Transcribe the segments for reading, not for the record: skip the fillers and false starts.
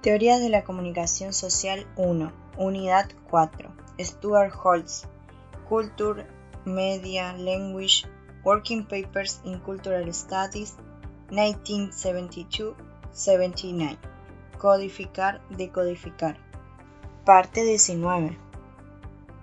Teoría de la comunicación social 1, Unidad 4, Stuart Holtz, Culture, Media, Language, Working Papers in Cultural Studies, 1972-79. Codificar, decodificar. Parte 19.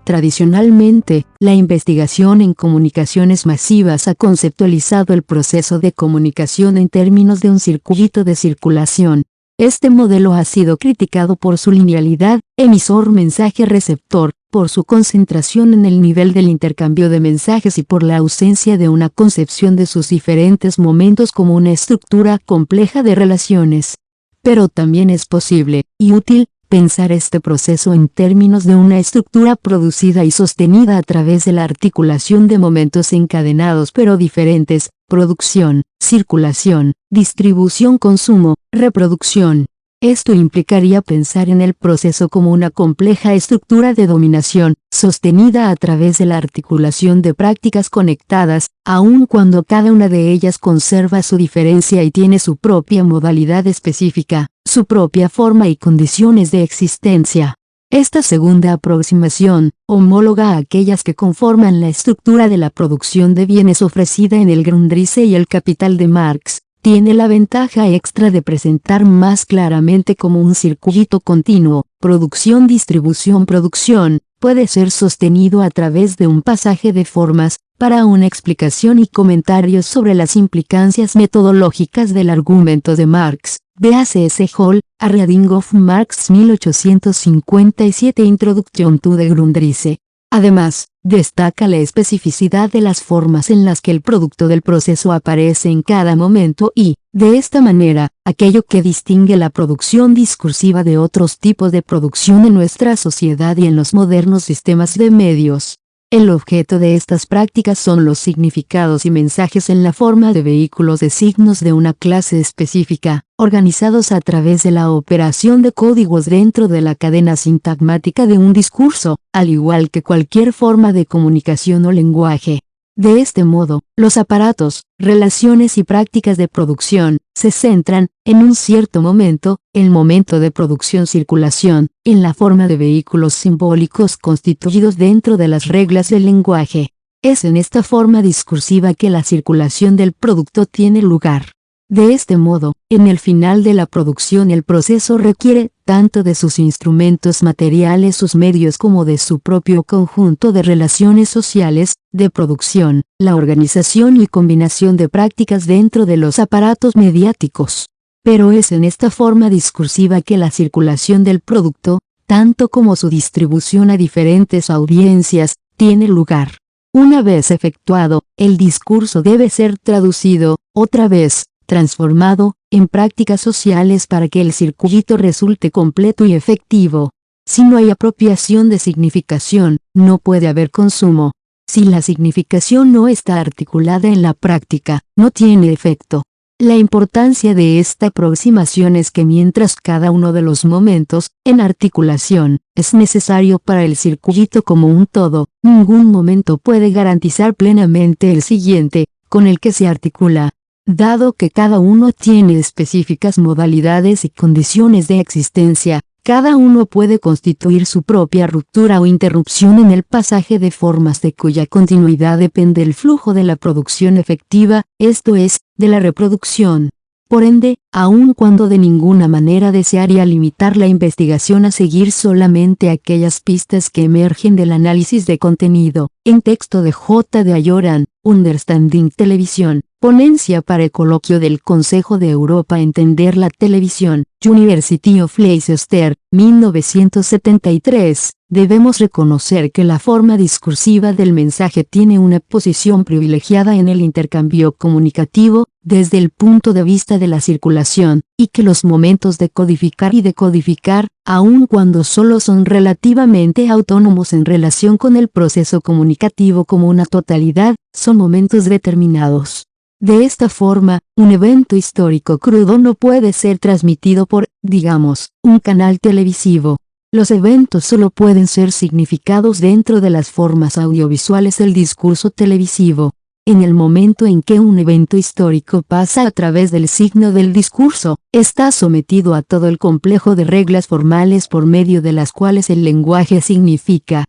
Tradicionalmente, la investigación en comunicaciones masivas ha conceptualizado el proceso de comunicación en términos de un circuito de circulación. Este modelo ha sido criticado por su linealidad, emisor-mensaje-receptor, por su concentración en el nivel del intercambio de mensajes y por la ausencia de una concepción de sus diferentes momentos como una estructura compleja de relaciones. Pero también es posible, y útil, pensar este proceso en términos de una estructura producida y sostenida a través de la articulación de momentos encadenados pero diferentes: producción, circulación, distribución, consumo, reproducción. Esto implicaría pensar en el proceso como una compleja estructura de dominación, sostenida a través de la articulación de prácticas conectadas, aun cuando cada una de ellas conserva su diferencia y tiene su propia modalidad específica, su propia forma y condiciones de existencia. Esta segunda aproximación, homóloga a aquellas que conforman la estructura de la producción de bienes ofrecida en el Grundrisse y el Capital de Marx, tiene la ventaja extra de presentar más claramente como un circuito continuo, producción-distribución-producción, puede ser sostenido a través de un pasaje de formas, para una explicación y comentarios sobre las implicancias metodológicas del argumento de Marx. Véase S. Hall, A Reading of Marx 1857 Introduction to the Grundrisse. Además, destaca la especificidad de las formas en las que el producto del proceso aparece en cada momento y, de esta manera, aquello que distingue la producción discursiva de otros tipos de producción en nuestra sociedad y en los modernos sistemas de medios. El objeto de estas prácticas son los significados y mensajes en la forma de vehículos de signos de una clase específica, organizados a través de la operación de códigos dentro de la cadena sintagmática de un discurso, al igual que cualquier forma de comunicación o lenguaje. De este modo, los aparatos, relaciones y prácticas de producción se centran, en un cierto momento, el momento de producción-circulación, en la forma de vehículos simbólicos constituidos dentro de las reglas del lenguaje. Es en esta forma discursiva que la circulación del producto tiene lugar. De este modo, en el final de la producción el proceso requiere, tanto de sus instrumentos materiales, sus medios, como de su propio conjunto de relaciones sociales, de producción, la organización y combinación de prácticas dentro de los aparatos mediáticos. Pero es en esta forma discursiva que la circulación del producto, tanto como su distribución a diferentes audiencias, tiene lugar. Una vez efectuado, el discurso debe ser traducido, otra vez, transformado, en prácticas sociales para que el circuito resulte completo y efectivo. Si no hay apropiación de significación, no puede haber consumo. Si la significación no está articulada en la práctica, no tiene efecto. La importancia de esta aproximación es que mientras cada uno de los momentos, en articulación, es necesario para el circuito como un todo, ningún momento puede garantizar plenamente el siguiente, con el que se articula. Dado que cada uno tiene específicas modalidades y condiciones de existencia, cada uno puede constituir su propia ruptura o interrupción en el pasaje de formas de cuya continuidad depende el flujo de la producción efectiva, esto es, de la reproducción. Por ende, aun cuando de ninguna manera desearía limitar la investigación a seguir solamente aquellas pistas que emergen del análisis de contenido, en texto de J. de Ayoran, Understanding Television, ponencia para el coloquio del Consejo de Europa Entender la Televisión, University of Leicester, 1973, debemos reconocer que la forma discursiva del mensaje tiene una posición privilegiada en el intercambio comunicativo, desde el punto de vista de la circulación, y que los momentos de codificar y decodificar, aun cuando solo son relativamente autónomos en relación con el proceso comunicativo como una totalidad, son momentos determinados. De esta forma, un evento histórico crudo no puede ser transmitido por, digamos, un canal televisivo. Los eventos solo pueden ser significados dentro de las formas audiovisuales del discurso televisivo. en el momento en que un evento histórico pasa a través del signo del discurso, está sometido a todo el complejo de reglas formales por medio de las cuales el lenguaje significa.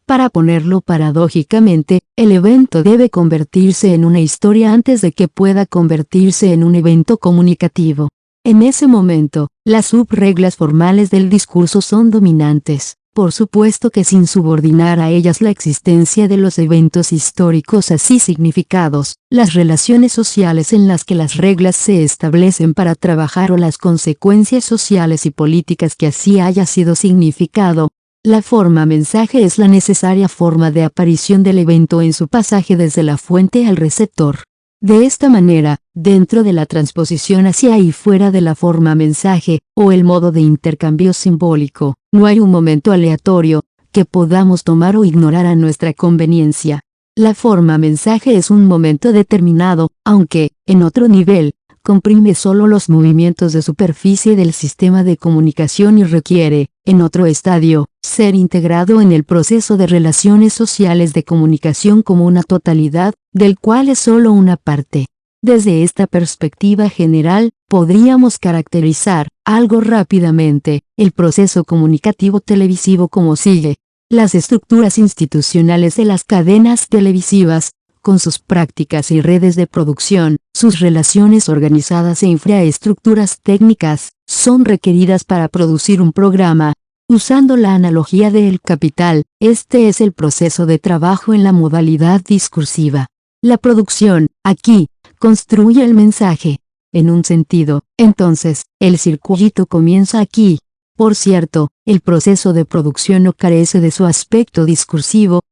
Para ponerlo paradójicamente, el evento debe convertirse en una historia antes de que pueda convertirse en un evento comunicativo. En ese momento, las subreglas formales del discurso son dominantes, por supuesto que sin subordinar a ellas la existencia de los eventos históricos así significados, las relaciones sociales en las que las reglas se establecen para trabajar o las consecuencias sociales y políticas que así haya sido significado. La forma mensaje es la necesaria forma de aparición del evento en su pasaje desde la fuente al receptor. De esta manera, dentro de la transposición hacia y fuera de la forma mensaje, o el modo de intercambio simbólico, no hay un momento aleatorio, que podamos tomar o ignorar a nuestra conveniencia. La forma mensaje es un momento determinado, aunque, en otro nivel, comprime solo los movimientos de superficie del sistema de comunicación y requiere, en otro estadio, ser integrado en el proceso de relaciones sociales de comunicación como una totalidad, del cual es solo una parte. Desde esta perspectiva general, podríamos caracterizar, algo rápidamente, el proceso comunicativo televisivo como sigue. Las estructuras institucionales de las cadenas televisivas, con sus prácticas y redes de producción, sus relaciones organizadas e infraestructuras técnicas, son requeridas para producir un programa. Usando la analogía del capital, este es el proceso de trabajo en la modalidad discursiva. La producción, aquí, construye el mensaje. En un sentido, entonces, el circuito comienza aquí. Por cierto, el proceso de producción no carece de su aspecto discursivo,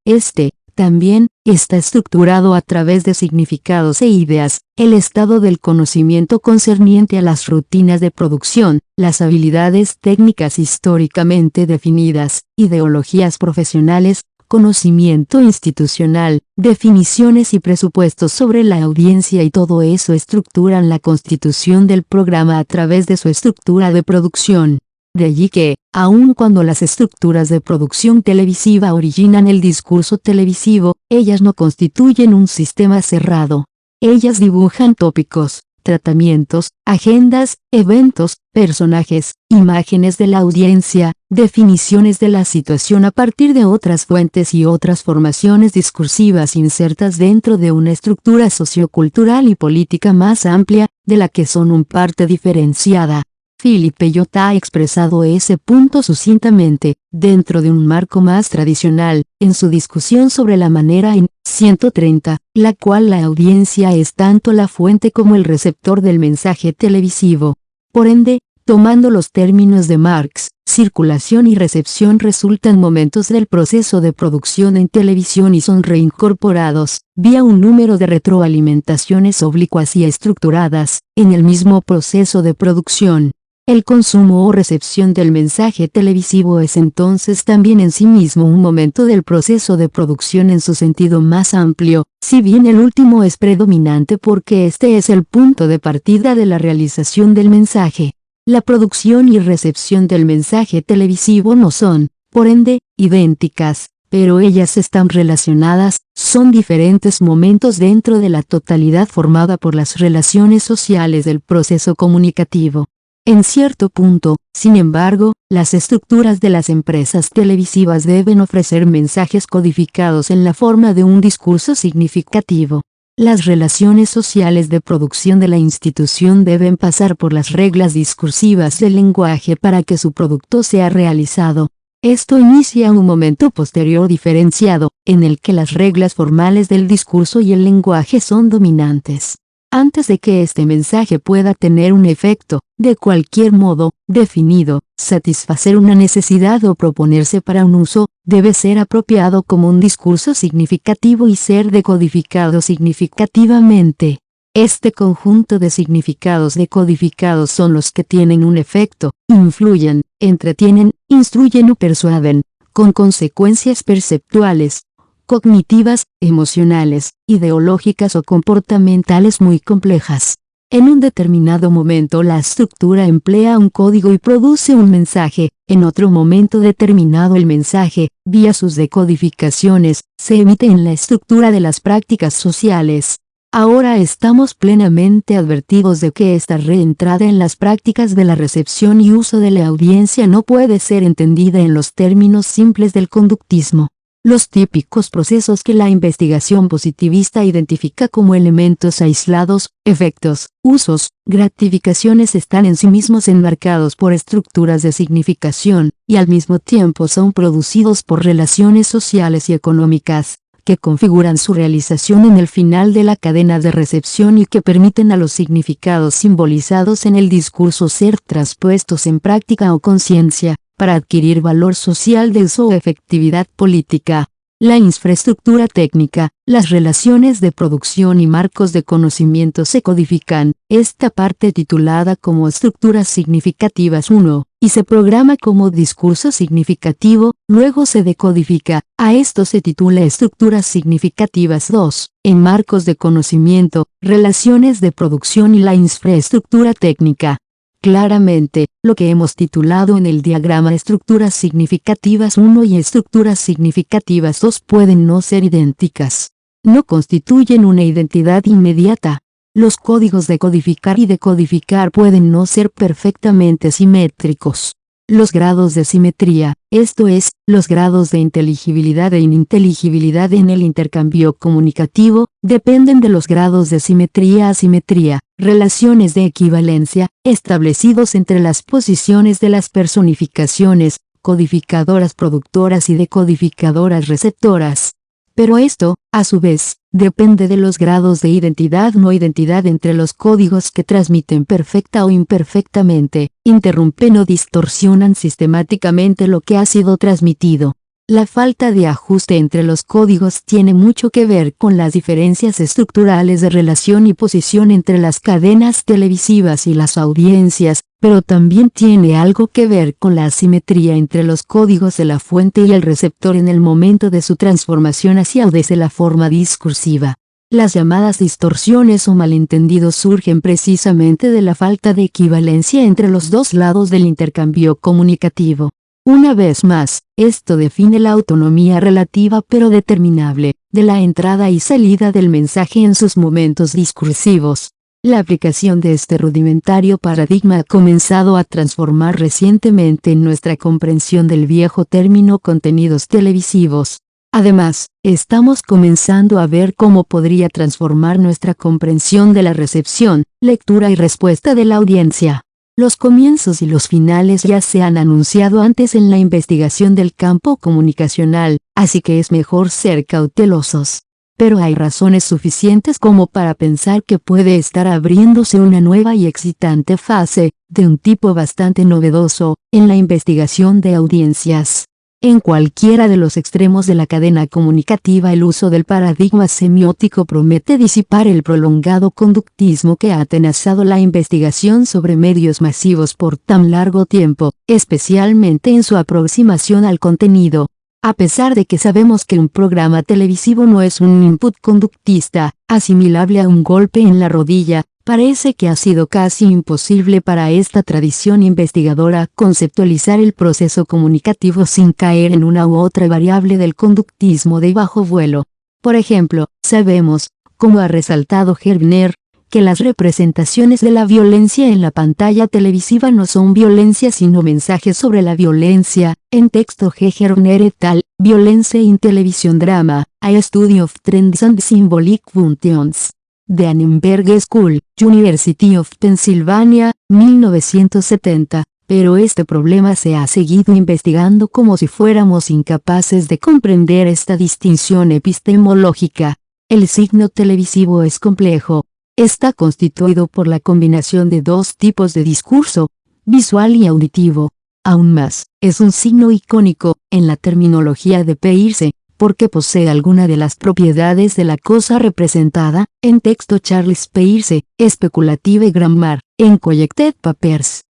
también, está estructurado a través de significados e ideas, el estado del conocimiento concerniente a las rutinas de producción, las habilidades técnicas históricamente definidas, ideologías profesionales, conocimiento institucional, definiciones y presupuestos sobre la audiencia y todo eso estructuran la constitución del programa a través de su estructura de producción. De allí que, aun cuando las estructuras de producción televisiva originan el discurso televisivo, ellas no constituyen un sistema cerrado. Ellas dibujan tópicos, tratamientos, agendas, eventos, personajes, imágenes de la audiencia, definiciones de la situación a partir de otras fuentes y otras formaciones discursivas insertas dentro de una estructura sociocultural y política más amplia, de la que son un parte diferenciada. Philip Elliott ha expresado ese punto sucintamente, dentro de un marco más tradicional, en su discusión sobre la manera en 130, la cual la audiencia es tanto la fuente como el receptor del mensaje televisivo. Por ende, tomando los términos de Marx, circulación y recepción resultan momentos del proceso de producción en televisión y son reincorporados, vía un número de retroalimentaciones oblicuas y estructuradas, en el mismo proceso de producción. El consumo o recepción del mensaje televisivo es entonces también en sí mismo un momento del proceso de producción en su sentido más amplio, si bien el último es predominante porque este es el punto de partida de la realización del mensaje. La producción y recepción del mensaje televisivo no son, por ende, idénticas, pero ellas están relacionadas, son diferentes momentos dentro de la totalidad formada por las relaciones sociales del proceso comunicativo. En cierto punto, sin embargo, las estructuras de las empresas televisivas deben ofrecer mensajes codificados en la forma de un discurso significativo. Las relaciones sociales de producción de la institución deben pasar por las reglas discursivas del lenguaje para que su producto sea realizado. Esto inicia un momento posterior diferenciado, en el que las reglas formales del discurso y el lenguaje son dominantes. Antes de que este mensaje pueda tener un efecto, de cualquier modo, definido, satisfacer una necesidad o proponerse para un uso, debe ser apropiado como un discurso significativo y ser decodificado significativamente. Este conjunto de significados decodificados son los que tienen un efecto, influyen, entretienen, instruyen o persuaden, con consecuencias perceptuales, cognitivas, emocionales, ideológicas o comportamentales muy complejas. En un determinado momento la estructura emplea un código y produce un mensaje, en otro momento determinado el mensaje, vía sus decodificaciones, se emite en la estructura de las prácticas sociales. Ahora estamos plenamente advertidos de que esta reentrada en las prácticas de la recepción y uso de la audiencia no puede ser entendida en los términos simples del conductismo. Los típicos procesos que la investigación positivista identifica como elementos aislados, efectos, usos, gratificaciones están en sí mismos enmarcados por estructuras de significación, y al mismo tiempo son producidos por relaciones sociales y económicas, que configuran su realización en el final de la cadena de recepción y que permiten a los significados simbolizados en el discurso ser traspuestos en práctica o conciencia, para adquirir valor social de uso o efectividad política. La infraestructura técnica, las relaciones de producción y marcos de conocimiento se codifican, esta parte titulada como estructuras significativas 1, y se programa como discurso significativo, luego se decodifica, a esto se titula estructuras significativas 2, en marcos de conocimiento, relaciones de producción y la infraestructura técnica. Claramente, lo que hemos titulado en el diagrama estructuras significativas 1 y estructuras significativas 2 pueden no ser idénticas. No constituyen una identidad inmediata. Los códigos de codificar y decodificar pueden no ser perfectamente simétricos. Los grados de simetría, esto es, los grados de inteligibilidad e ininteligibilidad en el intercambio comunicativo, dependen de los grados de simetría-asimetría, relaciones de equivalencia, establecidos entre las posiciones de las personificaciones, codificadoras productoras y decodificadoras receptoras. Pero esto, a su vez, depende de los grados de identidad no identidad entre los códigos que transmiten perfecta o imperfectamente, interrumpen o distorsionan sistemáticamente lo que ha sido transmitido. La falta de ajuste entre los códigos tiene mucho que ver con las diferencias estructurales de relación y posición entre las cadenas televisivas y las audiencias, pero también tiene algo que ver con la asimetría entre los códigos de la fuente y el receptor en el momento de su transformación hacia o desde la forma discursiva. Las llamadas distorsiones o malentendidos surgen precisamente de la falta de equivalencia entre los dos lados del intercambio comunicativo. Una vez más, esto define la autonomía relativa pero determinable, de la entrada y salida del mensaje en sus momentos discursivos. La aplicación de este rudimentario paradigma ha comenzado a transformar recientemente en nuestra comprensión del viejo término contenidos televisivos. Además, estamos comenzando a ver cómo podría transformar nuestra comprensión de la recepción, lectura y respuesta de la audiencia. Los comienzos y los finales ya se han anunciado antes en la investigación del campo comunicacional, así que es mejor ser cautelosos. Pero hay razones suficientes como para pensar que puede estar abriéndose una nueva y excitante fase, de un tipo bastante novedoso, en la investigación de audiencias. En cualquiera de los extremos de la cadena comunicativa el uso del paradigma semiótico promete disipar el prolongado conductismo que ha atenazado la investigación sobre medios masivos por tan largo tiempo, especialmente en su aproximación al contenido. A pesar de que sabemos que un programa televisivo no es un input conductista, asimilable a un golpe en la rodilla, parece que ha sido casi imposible para esta tradición investigadora conceptualizar el proceso comunicativo sin caer en una u otra variable del conductismo de bajo vuelo. Por ejemplo, sabemos, como ha resaltado Gerbner, que las representaciones de la violencia en la pantalla televisiva no son violencia sino mensajes sobre la violencia. En texto G. Gerbner et al., Violence in Television Drama, A Study of Trends and Symbolic Functions. The Annenberg School, University of Pennsylvania, 1970. Pero este problema se ha seguido investigando como si fuéramos incapaces de comprender esta distinción epistemológica. El signo televisivo es complejo. Está constituido por la combinación de dos tipos de discurso, visual y auditivo. Aún más, es un signo icónico, en la terminología de Peirce, porque posee alguna de las propiedades de la cosa representada, en texto Charles Peirce, Speculative Grammar, en Collected Papers.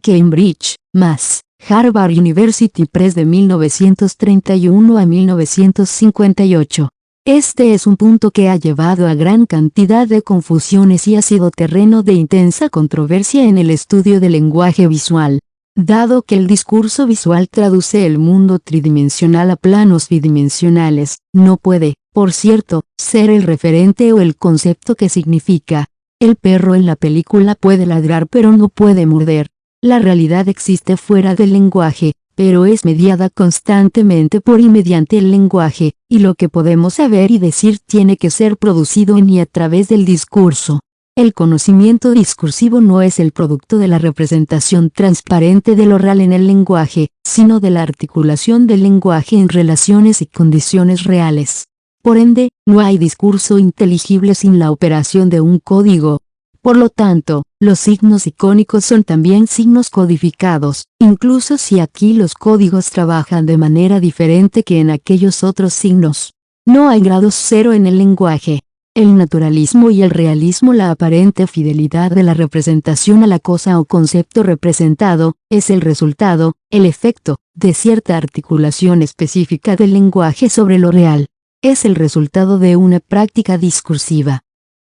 Cambridge, Mass. Harvard University Press de 1931 a 1958. Este es un punto que ha llevado a gran cantidad de confusiones y ha sido terreno de intensa controversia en el estudio del lenguaje visual. Dado que el discurso visual traduce el mundo tridimensional a planos bidimensionales, no puede, por cierto, ser el referente o el concepto que significa. El perro en la película puede ladrar pero no puede morder. La realidad existe fuera del lenguaje, pero es mediada constantemente por y mediante el lenguaje, y lo que podemos saber y decir tiene que ser producido en y a través del discurso. El conocimiento discursivo no es el producto de la representación transparente del oral en el lenguaje, sino de la articulación del lenguaje en relaciones y condiciones reales. Por ende, no hay discurso inteligible sin la operación de un código. Por lo tanto, los signos icónicos son también signos codificados, incluso si aquí los códigos trabajan de manera diferente que en aquellos otros signos. No hay grados cero en el lenguaje. El naturalismo y el realismo, la aparente fidelidad de la representación a la cosa o concepto representado, es el resultado, el efecto, de cierta articulación específica del lenguaje sobre lo real. Es el resultado de una práctica discursiva.